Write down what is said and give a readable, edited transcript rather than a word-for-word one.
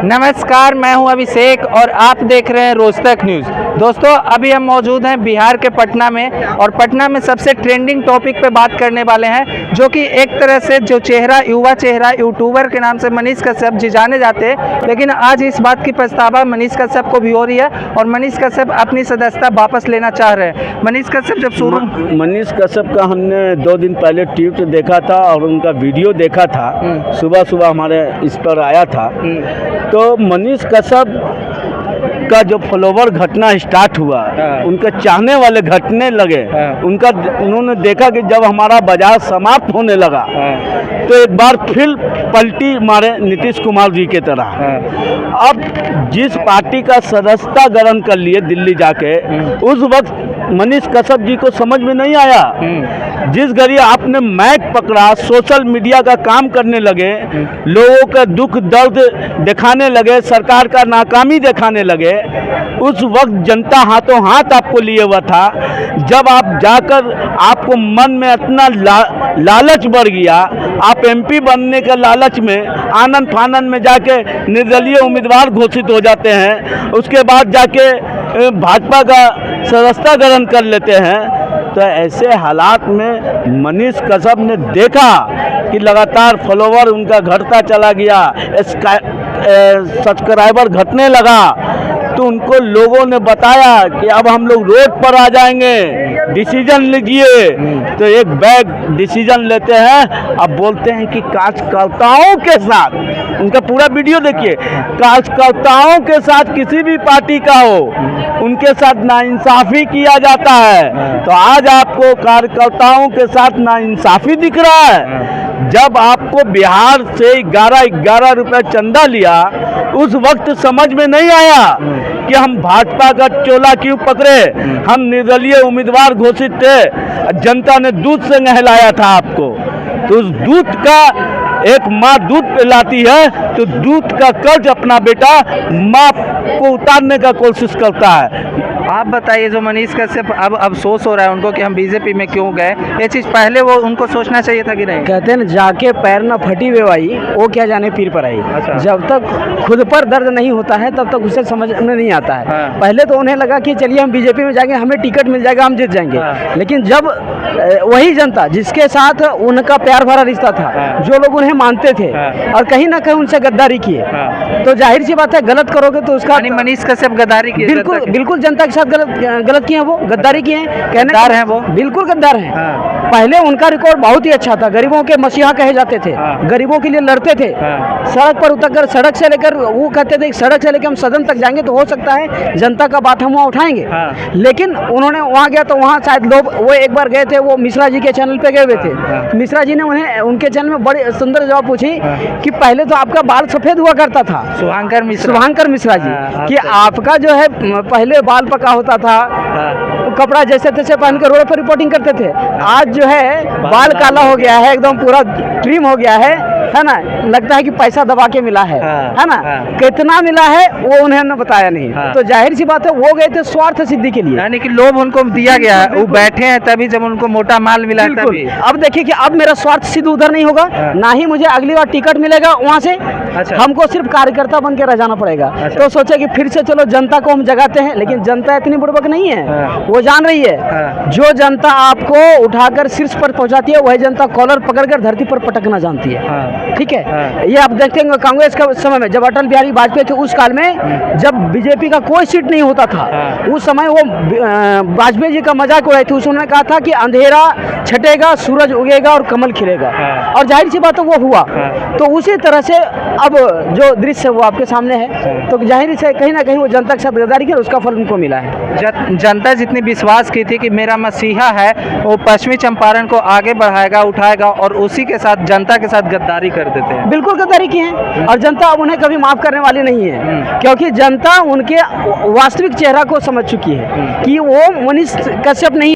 नमस्कार, मैं हूं अभिषेक और आप देख रहे हैं रोज तक न्यूज़। दोस्तों, अभी हम मौजूद हैं बिहार के पटना में और पटना में सबसे ट्रेंडिंग टॉपिक पे बात करने वाले हैं, जो कि एक तरह से जो चेहरा, युवा चेहरा, यूट्यूबर के नाम से मनीष कश्यप जी जाने जाते हैं। लेकिन आज इस बात की पछतावा मनीष कश्यप को भी हो रही है और मनीष कश्यप अपनी सदस्यता वापस लेना चाह रहे हैं। मनीष कश्यप जब मनीष कश्यप का हमने 2 दिन पहले ट्वीट देखा था और उनका वीडियो देखा था, सुबह सुबह हमारे इस पर आया था। तो मनीष कश्यप का जो फॉलोवर घटना स्टार्ट हुआ, उनके चाहने वाले घटने लगे। उन्होंने देखा कि जब हमारा बाजार समाप्त होने लगा तो एक बार फिर पलटी मारे नीतीश कुमार जी की तरह। अब जिस पार्टी का सदस्यता ग्रहण कर लिए दिल्ली जाके, उस वक्त मनीष कश्यप जी को समझ में नहीं आया। जिस घड़ी आपने माइक पकड़ा, सोशल मीडिया का काम करने लगे, लोगों का दुख दर्द दिखाने लगे, सरकार का नाकामी दिखाने लगे, उस वक्त जनता हाथों हाथ आपको लिए हुआ था। जब आप जाकर आपको मन में इतना लालच बढ़ गया, आप एमपी बनने के लालच में आनंद फानंद में जाके निर्दलीय उम्मीदवार घोषित हो जाते हैं, उसके बाद जाके भाजपा का सदस्यता ग्रहण कर लेते हैं। तो ऐसे हालात में मनीष कश्यप ने देखा कि लगातार फॉलोवर उनका घटता चला गया, सब्सक्राइबर घटने लगा, तो उनको लोगों ने बताया कि अब हम लोग रोड पर आ जाएंगे, डिसीजन लीजिए। तो एक बैग डिसीजन लेते हैं। अब बोलते हैं कि कार्यकर्ताओं के साथ, उनका पूरा वीडियो देखिए, कार्यकर्ताओं के साथ किसी भी पार्टी का हो, उनके साथ नाइंसाफ़ी किया जाता है। तो आज आपको कार्यकर्ताओं के साथ नाइंसाफ़ी दिख रहा है। जब आपको बिहार से 11 रुपये चंदा लिया, उस वक्त समझ में नहीं आया कि हम भाजपा का चोला क्यों पकड़े। हम निर्दलीय उम्मीदवार घोषित थे, जनता ने दूध से नहलाया था आपको। तो उस दूध का, एक माँ दूध पिलाती है तो दूध का कर्ज अपना बेटा माँ को उतारने का कोशिश करता है। आप बताइए, जो मनीष कश्यप अब अफसोस हो रहा है उनको कि हम बीजेपी में क्यों गए, ये चीज़ पहले वो उनको सोचना चाहिए था कि नहीं? कहते हैं जाके पैर न फटी बेवाई, वो क्या जाने पीर पर आई। अच्छा। जब तक खुद पर दर्द नहीं होता है तब तक उसे समझ में नहीं आता है। पहले तो उन्हें लगा कि चलिए हम बीजेपी में जाएंगे, हमें टिकट मिल जाएगा, हम जीत जाएंगे। लेकिन जब वही जनता जिसके साथ उनका प्यार भरा रिश्ता था, जो लोग उन्हें मानते थे और कहीं ना कहीं उनसे गद्दारी किए, तो जाहिर सी बात है गलत करोगे तो उसका। मनीष कश्यप गद्दारी किए? बिल्कुल जनता के साथ गलत किए हैं, वो गद्दारी किए हैं, गद्दार हैं वो, बिल्कुल गद्दार हैं। पहले उनका रिकॉर्ड बहुत ही अच्छा था, गरीबों के मसीहा कहे जाते थे, गरीबों के लिए लड़ते थे। सड़क पर उतरकर, सड़क से लेकर, वो कहते थे सड़क से लेकर हम सदन तक जाएंगे तो हो सकता है जनता का बात हम वहाँ उठाएंगे। लेकिन उन्होंने वहाँ गया तो वहाँ शायद लोग, वो एक बार गए थे, वो मिश्रा जी के चैनल पे गए हुए थे। मिश्रा जी ने उन्हें उनके चैनल में बड़ी सुंदर जवाब पूछी कि पहले तो आपका बाल सफेद हुआ करता था, शुभांकर मिश्रा जी, कि आपका जो है पहले बाल पका होता था, कपड़ा जैसे तैसे पहन कर रोड पर रिपोर्टिंग करते थे। आज जो है बाल काला हो गया है, एकदम पूरा ट्रिम हो गया है ना। लगता है कि पैसा दबा के मिला है ना। कितना मिला है वो उन्होंने बताया नहीं। तो जाहिर सी बात है वो गए थे स्वार्थ सिद्धि के लिए, यानी कि लोभ उनको दिया गया है, वो बैठे हैं तभी जब उनको मोटा माल मिला है तभी। अब देखिए कि अब मेरा स्वार्थ सिद्ध उधर नहीं होगा, ना ही मुझे अगली बार टिकट मिलेगा वहाँ से। हमको सिर्फ कार्यकर्ता बन के रह जाना पड़ेगा। तो सोचे कि फिर से चलो जनता को हम जगाते हैं, लेकिन जनता इतनी बुड़बक नहीं है, वो जान रही है। जो जनता आपको उठाकर शीर्ष पर पहुंचाती है, वही जनता कॉलर पकड़कर धरती पर पटकना जानती है। ठीक है, ये आप देखते हैं कांग्रेस के समय में, जब अटल बिहारी वाजपेयी थे, उस काल में जब बीजेपी का कोई सीट नहीं होता था, उस समय वो वाजपेयी जी का मजाक उड़ाई थी। उसने कहा था कि अंधेरा छटेगा, सूरज उगेगा और कमल खिलेगा, और जाहिर सी बात है वो हुआ। तो उसी तरह से अब जो दृश्य वो आपके सामने है, तो जाहिर से कहीं ना कहीं वो जनता के साथ गद्दारी की, उसका फल उनको मिला है। जनता जितनी विश्वास की थी कि मेरा मसीहा है, वो पश्चिमी चंपारण को आगे बढ़ाएगा, उठाएगा, और उसी के साथ जनता के साथ गद्दारी कर देते हैं। बिल्कुल गद्दारी की है, और जनता अब उन्हें कभी माफ करने वाली नहीं है, क्योंकि जनता उनके वास्तविक चेहरा को समझ चुकी है कि वो मनीष कश्यप नहीं।